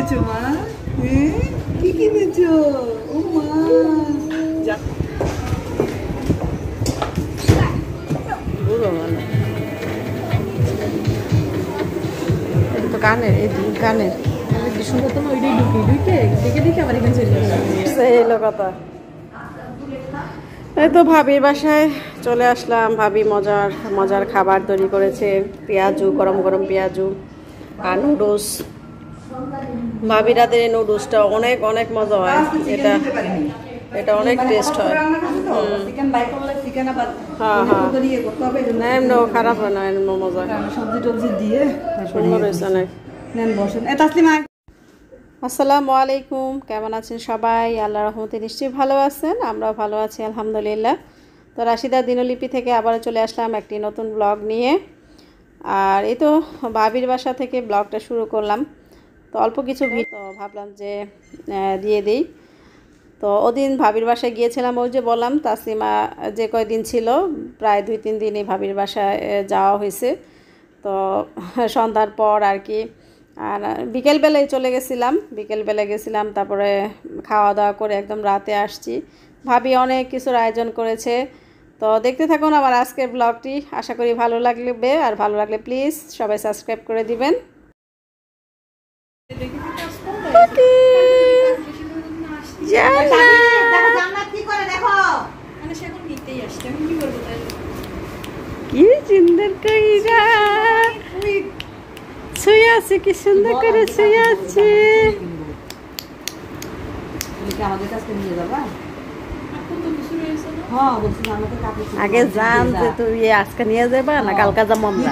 কিনেছো মা? কি কিনেছো? ও মা তো কানের কানের সুন্দর তো ওইটাই ঢুকি ঢুকে দেখে দেখে আবার এখানে চলে আসে এলো কথা। এই তো ভাবির বাসায় চলে আসলাম। ভাবি মজার মজার খাবার তৈরি করেছে, পেঁয়াজু, গরম গরম পেঁয়াজু আর নুডলস। ভাবির হাতের এই নুডলসটা অনেক অনেক মজা হয়। এটা অনেক টেস্ট হয়। হ্যাঁ হ্যাঁ এমন খারাপ হয় না, এমন মজা। সবজি টবজি দিয়ে সুন্দর হয়েছে অনেক। আসসালামু আলাইকুম, কেমন আছেন সবাই? আল্লাহ রহমতে নিশ্চয়ই ভালো আছেন, আমরাও ভালো আছি আলহামদুলিল্লাহ। তো রাশিদা দিনলিপি থেকে আবারও চলে আসলাম একটি নতুন ব্লগ নিয়ে। আর এই তো ভাবির বাসা থেকে ব্লগটা শুরু করলাম। তো অল্প কিছু তো ভাবলাম যে দিয়ে দিই। তো ওদিন ভাবির বাসায় গিয়েছিলাম, ওই যে বললাম তাসলিমা যে কয়দিন ছিল প্রায় 2-3 দিনই ভাবির বাসায় যাওয়া হয়েছে। তো সন্ধ্যার পর আর কি, আর বিকেলবেলায় চলে গেছিলাম, বিকেলবেলায় গেছিলাম, তারপরে খাওয়া দাওয়া করে একদম রাতে আসছি। ভাবি অনেক কিছুর আয়োজন করেছে। তো দেখতে থাকুন আমার আজকের ব্লগটি, আশা করি ভালো লাগবে। আর ভালো লাগলে প্লিজ সবাই সাবস্ক্রাইব করে দিবেন। কি সুন্দর কইরা শুয়ে আছে, কি সুন্দর করে শুয়ে আছে। আগে জান যে তুই আজকে নিয়ে যাবা না কালকা যাবো আমরা।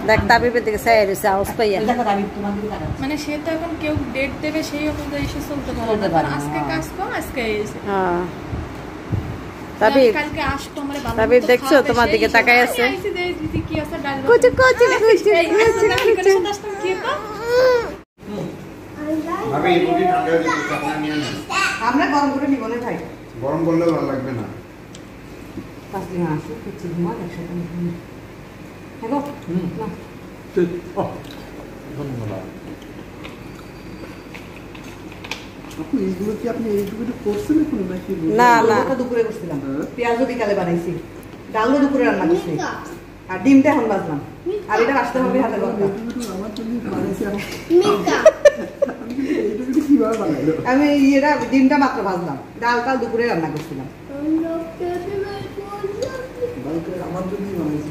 দেখ তাবিবের দিকে চাই রয়েছে আওয়াজ পাইয়া। মানে সে তো এখন কেউ ডেট দেবে সেই অনুযায়ী সে চলতে পারে। আজকে কাজ কম, আজকে এসে হ্যাঁ তাবিব, কালকে আসতো আমরা ভালো। তাবিব দেখছো তোমার দিকে তাকায় আছে। আইছি যে দিদি কি আছে ডাল কুচু কুচু কুচু ভাবি এই রুটি ঠান্ডা হয়ে যাবে, আপনারা নিয়ে নেন। আমরা গরম করে নিব না ভাই, গরম করলে ভালো লাগবে না। তাসলিমা আসো কিছু ঘুমা একসাথে নিব। হ্যালো না ঠিক ধন্যবাদ। আপনি এইগুলো কি আপনি এইটুকু করছেন এখন নাকি? না না ওটা দুপুরে করছিলাম, পেঁয়াজও বিকালে বানাইছি, ডালও দুপুরে রান্না করছি, আর ডিমটা এখন বাজলাম। আর এটা আসতে হবে হাতে লঙ্কা। আমার জন্য বানাইছি এইটুকু কিভাবে বানাইলো? আমি এটা ডিমটা মাত্র ভাজলাম, ডালটা দুপুরে রান্না করছিলাম। আমার জন্য বানাইছি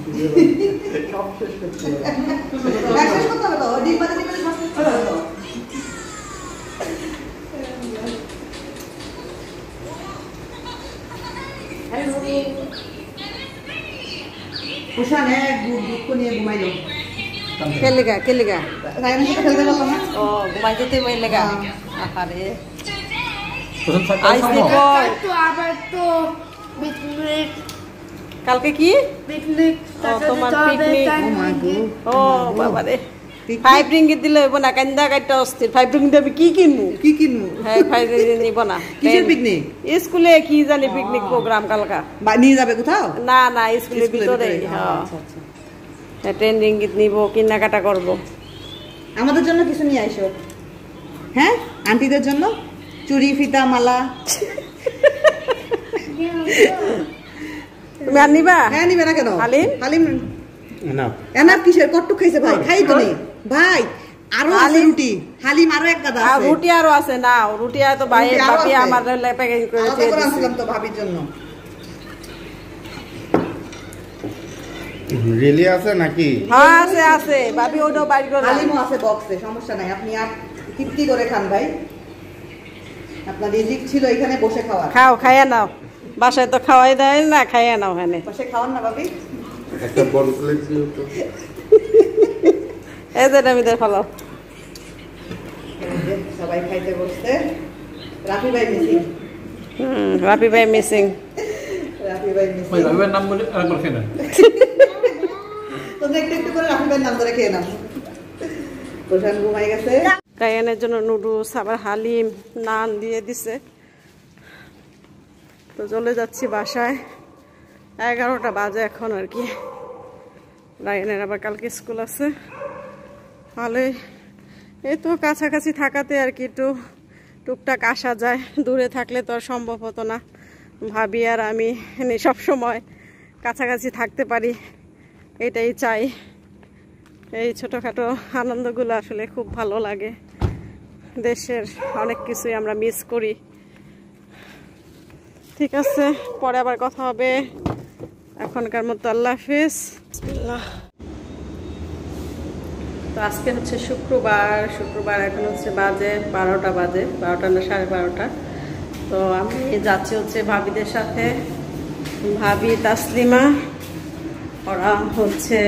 সব শেষ করতে হবে। শেষ করতে হবে তো, ডিম বাজে ডিম শেষ করতে হবে তো। উষান এক দুঃখ নিয়ে ঘুমাইলো। খেলেগা খেলেগা খেলতে পারলাম না। ও ঘুমাইতে তো মেলেগা। আরে কালকে কি পিকনিক? তোমার পিকনিক? ও বাবা রে, 5 রিঙ্গিত দিলে হইব না, কান্দা কাটটা অস্থির। 5 রিঙ্গিত আমি কি কিনবো? কি কিনবো? হ্যাঁ 5 রিঙ্গিত নিব না। কিসের পিকনিক? স্কুলে কি জানি পিকনিক প্রোগ্রাম কালকা। নিয়ে যাবে কোথাও? না না স্কুলের ভিতরে। হ্যাঁ আচ্ছা আচ্ছা 10 রিঙ্গিত নিব, কেনাকাটা করব। আমাদের জন্য কিছু নিয়ে আইসো। হ্যাঁ আন্টিদের জন্য চুড়ি ফিতা মালা। তুমি আর নিবা? হ্যাঁ নিবে না কেন? হালিম হালিম না এনাফ কিসের কট্টু খাইছে ভাই? খাই তো নেই ভাই, আরো আছে রুটি, হালিম আরো এক গাদা আছে। রুটি আরো আছে না, রুটি আর তো ভাই ভাবি আমার প্যাকেজিং করে দিয়েছিলাম তো ভাবির জন্য। রিলি আছে নাকি? হ্যাঁ আছে আছে, ভাবি ওটাও বাইর করে। হালিমও আছে বক্সে, সমস্যা নাই, আপনি আর তৃপ্তি করে খান ভাই। আপনার রিজিক ছিল এখানে বসে খাওয়া। খাও, খাইয়া নাও, বাসায় তো খাওয়াই দেয় না, খাইয়া নাও এখানে বসে খাওয়ান না ভাবি। একটা বল প্লেট দিও তো। এই যে নামিদের ফলাও সবাই খাইতে বসছে। রাফি ভাই মিসিং। রাফি ভাই মিসিং। রাফি ভাই মিসিং। ওই ভাইয়ের নাম বলে আরেকবার খেয়ে নাও। তোমরা একটু একটু করে রাফি ভাইয়ের নাম ধরে খেয়ে নাও। প্রশান্ত ঘুমাই গেছে। কায়ানের জন্য নুডলস আবার হালিম নান দিয়ে দিছে। তো চলে যাচ্ছি বাসায়, 11টা বাজে এখন আর কি। রায়ানের আবার কালকে স্কুল আছে। ভালোই, এই তো কাছাকাছি থাকাতে আর কি একটু টুকটাক আসা যায়, দূরে থাকলে তো আর সম্ভব হতো না। ভাবি আর আমি সব সময় কাছাকাছি থাকতে পারি, এটাই চাই। এই ছোটোখাটো আনন্দগুলো আসলে খুব ভালো লাগে। দেশের অনেক কিছুই আমরা মিস করি। ঠিক আছে, পরে আবার কথা হবে। এখনকার মতো আল্লাহ হাফেজ। তো আজকে হচ্ছে শুক্রবার, এখন হচ্ছে বাজে 12টা বাজে, 12টা না 12:30। তো আমি যাচ্ছি হচ্ছে ভাবিদের সাথে, ভাবি তাসলিমা, ওরা হচ্ছে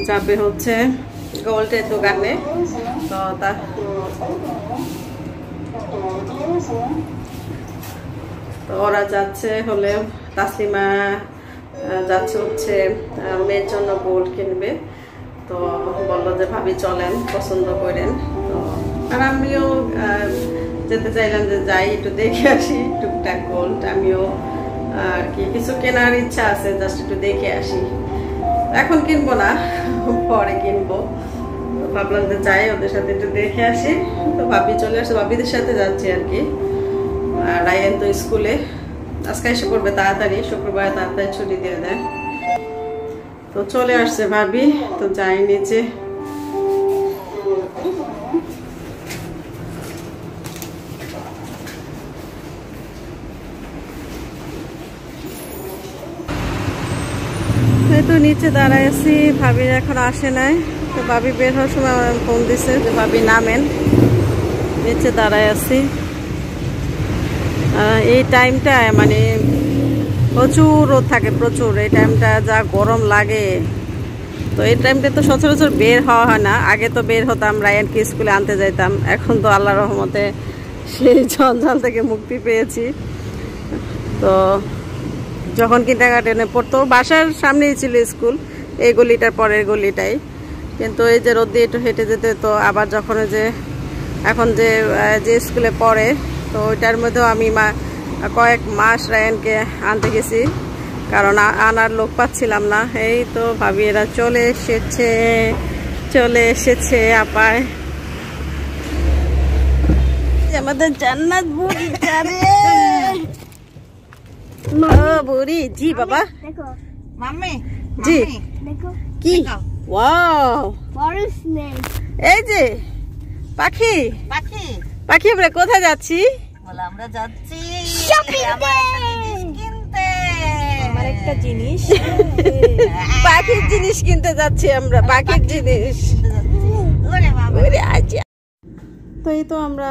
যাবে হচ্ছে গোল্ডের দোকানে। তো ওরা যাচ্ছে হলে তাসলিমা যাচ্ছে হচ্ছে মেয়ের জন্য গোল্ড কিনবে। তো বললো যে ভাবি চলেন, পছন্দ করেন। তো আর আমিও যেতে চাইলাম যে যাই একটু দেখে আসি টুকটাক গোল্ড। আমিও আর কি কিছু কেনার ইচ্ছা আছে, জাস্ট একটু দেখে আসি। এখন কিনবো না, পরে কিনবো। ভাবলাম যে যাই ওদের সাথে একটু দেখে আসি। তো ভাবি চলে আসছে, ভাবিদের সাথে যাচ্ছি আর কি। রায়ান তো স্কুলে আজকে এসে পড়বে তাড়াতাড়ি, শুক্রবার তাড়াতাড়ি ছুটি দিয়ে দেয়। তো চলে আসছে ভাবি, তো যাই নিচে। তো নিচে দাঁড়ায় আছি, ভাবির এখন আসে নাই। তো ভাবি বের হওয়ার সময় আমার ফোন দিছে যে ভাবি নামেন, নিচে দাঁড়ায় আছি। এই টাইমটায় মানে প্রচুর রোদ থাকে, প্রচুর। এই টাইমটা যা গরম লাগে। তো এই টাইমটা তো সচরাচর বের হওয়া হয় না। আগে তো বের হতাম, রায়ানকে স্কুলে আনতে যাইতাম। এখন তো আল্লাহর রহমতে সেই জঞ্জাল থেকে মুক্তি পেয়েছি। তো যখন কিন্ডারগার্টেনে পড়তো, বাসার সামনেই ছিল স্কুল, এই গলিটার পরের গলিটাই। কিন্তু এই যে রোদ দিয়ে একটু হেঁটে যেতে, তো আবার যখন যে এখন যে স্কুলে পড়ে, তো ওইটার মধ্যেও আমি কয়েক মাস রায়ানকে আনতে গেছি, কারণ আনার লোক পাচ্ছিলাম না। এই তো ভাবি এরা চলে এসেছে আপায়। আমাদের জান্নাত বুড়ি বুড়ি। জি বাবা, জি কি? ওয়াও, এই যে পাখি পাখি। আমরা কোথায় যাচ্ছি? আমরা যাচ্ছি একটা জিনিস, পাখির জিনিস কিনতে যাচ্ছি আমরা, পাখির জিনিস। তো এই তো আমরা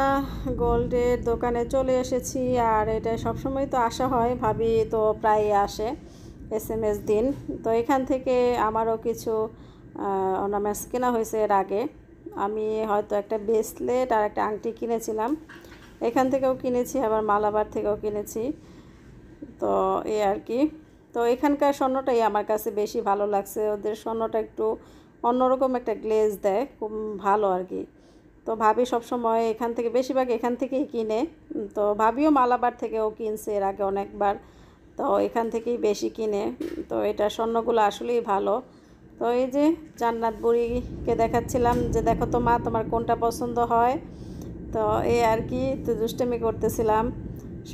গোল্ডের দোকানে চলে এসেছি। আর এটা সবসময় তো আসা হয়, ভাবি তো প্রায় আসে SMS দিন। তো এখান থেকে আমারও কিছু অর্নামেন্টস কেনা হয়েছে এর আগে। আমি হয়তো একটা ব্রেসলেট আর একটা আংটি কিনেছিলাম, এখান থেকেও কিনেছি, আবার মালাবার থেকেও কিনেছি। তো এই আর কি। তো এখানকার স্বর্ণটাই আমার কাছে বেশি ভালো লাগছে। ওদের স্বর্ণটা একটু অন্যরকম একটা গ্লেজ দেয়, খুব ভালো আর কি। তো ভাবি সবসময় এখান থেকে, বেশিরভাগ এখান থেকেই কিনে। তো ভাবিও মালাবার থেকেও কিনছে এর আগে অনেকবার। তো এখান থেকেই বেশি কিনে। তো এটা স্বর্ণগুলো আসলেই ভালো। তো এই যে জান্নাত বুড়িকে দেখাচ্ছিলাম যে দেখো তো মা, তোমার কোনটা পছন্দ হয়। তো এই আর কি, তো দুষ্টুমি করতেছিলাম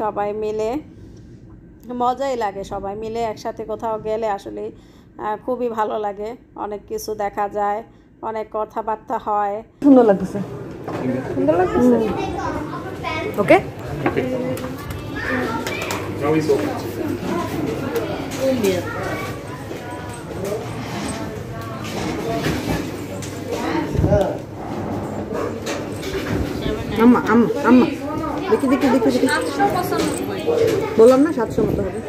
সবাই মিলে। মজাই লাগে সবাই মিলে একসাথে কোথাও গেলে, আসলে খুবই ভালো লাগে। অনেক কিছু দেখা যায়, অনেক কথাবার্তা হয়। সুন্দর লাগতেছে, ওকে। আম্মা আম্মা আম্মা দেখি দেখি দেখি দেখি, বললাম না 700 মতো হবে।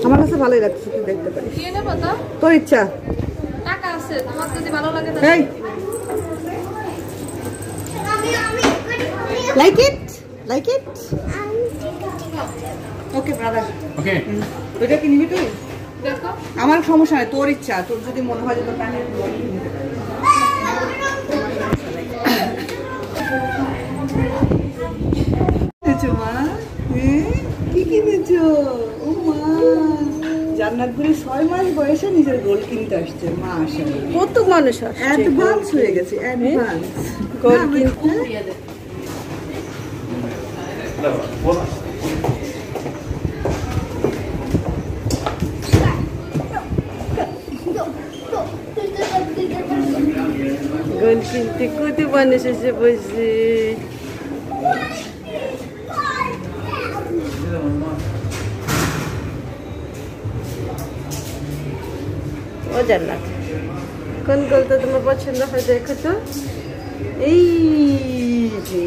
আমার কাছে ভালোই লাগছে, তুই দেখতে পারিস। তোর ইচ্ছা, টাকা আছে, তোমার যদি ভালো লাগে। লাইক ইট ওকে ব্রাদার, ওকে। ওইটা কি নিবি তুই? দেখো, আমার সমস্যা নাই, তোর ইচ্ছা। তোর যদি মনে হয় যে তোর কানে মা, কি কিনেছো? ও মা, যা জান্নাত বুড়ি 6 মাস বয়সে নিজের গোল কিনতে আসছে মা আসে কত মানুষ আসছে অ্যাডভান্স হয়ে গেছে অ্যাডভান্স গোল কিনতে। গোল কিনতে কত মানুষ এসে বসে। ও জান্নাত কোন গোলটা তোমার পছন্দ হয় দেখো তো। এই যে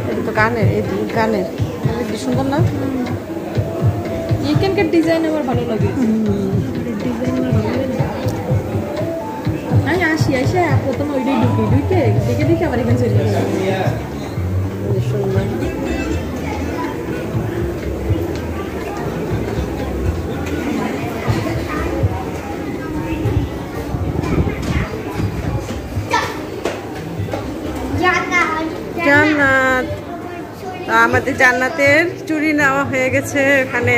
এটা তো কানের, এই কানের কি সুন্দর না। এখানকার ডিজাইন আমার ভালো লাগে। ডিজাইন আমার ভালো লাগে। আমি আসি এসে প্রথমে ওইটাই ঢুকে দেখে দেখে আবার এখানে চলে যাবো। সুন্দর জান্নাত। আমাদের জান্নাতের চুড়ি নেওয়া হয়ে গেছে। এখানে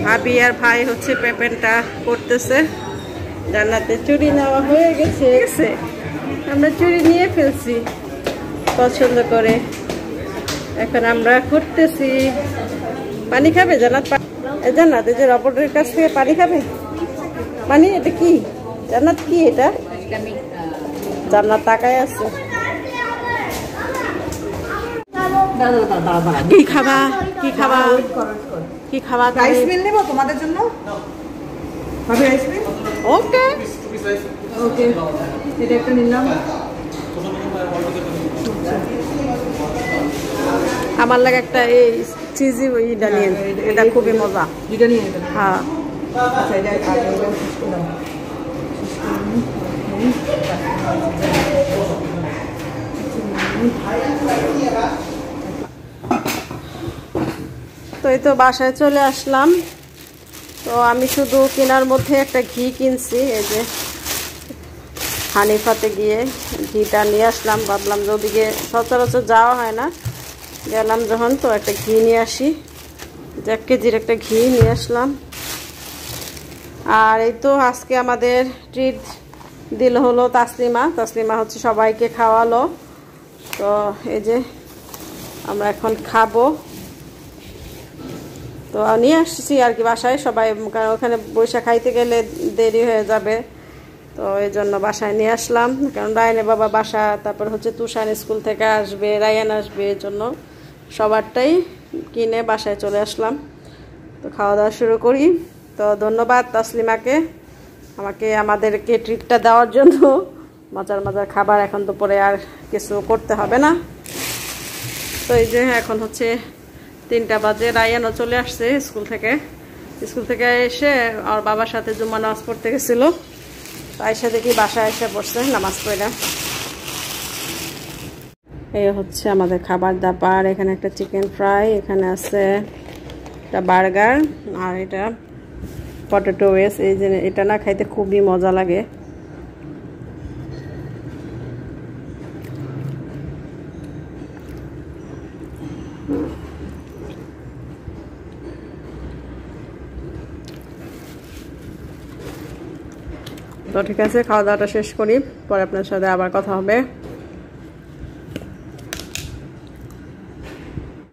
ভাবি আর ভাই হচ্ছে পেমেন্টটা করতেছে। জান্নাতের চুড়ি নেওয়া হয়ে গেছে। আমরা চুড়ি নিয়ে ফেলছি পছন্দ করে। এখন আমরা করতেছি। পানি খাবে জান্নাত? জান্নাত এই যে রবটের কাছ থেকে পানি খাবে। পানি এটা কি জান্নাত? কি এটা? জান্নাত তাকায় আছে। কি খাবা? কি খাবা? কি খাবা? আইসক্রিম নেব তোমাদের জন্য ভাবি আইসক্রিম ওকে ওকে এটা একটা নিলাম আমার লাগে একটা এই চিজি ওইটা নিয়ে। এটা খুবই মজা। দুটো নিয়ে নেবেন হ্যাঁ আচ্ছা এটা আগে শেষ করলাম তো এই তো বাসায় চলে আসলাম। তো আমি শুধু কেনার মধ্যে একটা ঘি কিনছি। এই যে হানিফাতে গিয়ে ঘিটা নিয়ে আসলাম। ভাবলাম যে ওদিকে সচরাচর যাওয়া হয় না, গেলাম যখন তো একটা ঘি নিয়ে আসি। 1 কেজির একটা ঘি নিয়ে আসলাম। আর এই তো আজকে আমাদের ট্রিট দিল হলো তাসলিমা হচ্ছে সবাইকে খাওয়ালো। তো এই যে আমরা এখন খাবো। তো নিয়ে আসছি আর কি বাসায় সবাই, কারণ ওখানে বৈশা খাইতে গেলে দেরি হয়ে যাবে। তো এই জন্য বাসায় নিয়ে আসলাম, কারণ রায়ানের বাবা বাসা, তারপর হচ্ছে তুষান স্কুল থেকে আসবে, রায়ান আসবে, এর জন্য সবারটাই কিনে বাসায় চলে আসলাম। তো খাওয়া দাওয়া শুরু করি। তো ধন্যবাদ তাসলিমাকে আমাদেরকে ট্রিটটা দেওয়ার জন্য। মজার মজার খাবার, এখন তো পরে আর কিছু করতে হবে না। তো এই যে এখন হচ্ছে 3টা বাজে। রায়ানও চলে আসছে স্কুল থেকে এসে আর বাবার সাথে জুম্মা নামাজ পড়তে গেছিল। তাই সে দেখি বাসায় এসে বসছে নামাজ পড়ে। এই হচ্ছে আমাদের খাবার দাবার। এখানে একটা চিকেন ফ্রাই, এখানে আছে একটা বার্গার, আর এটা পটেটো ওয়েস। এই যে এটা না খাইতে খুবই মজা লাগে। তো ঠিক আছে, খাওয়া দাওয়াটা শেষ করি, পরে আপনার সাথে আবার কথা হবে।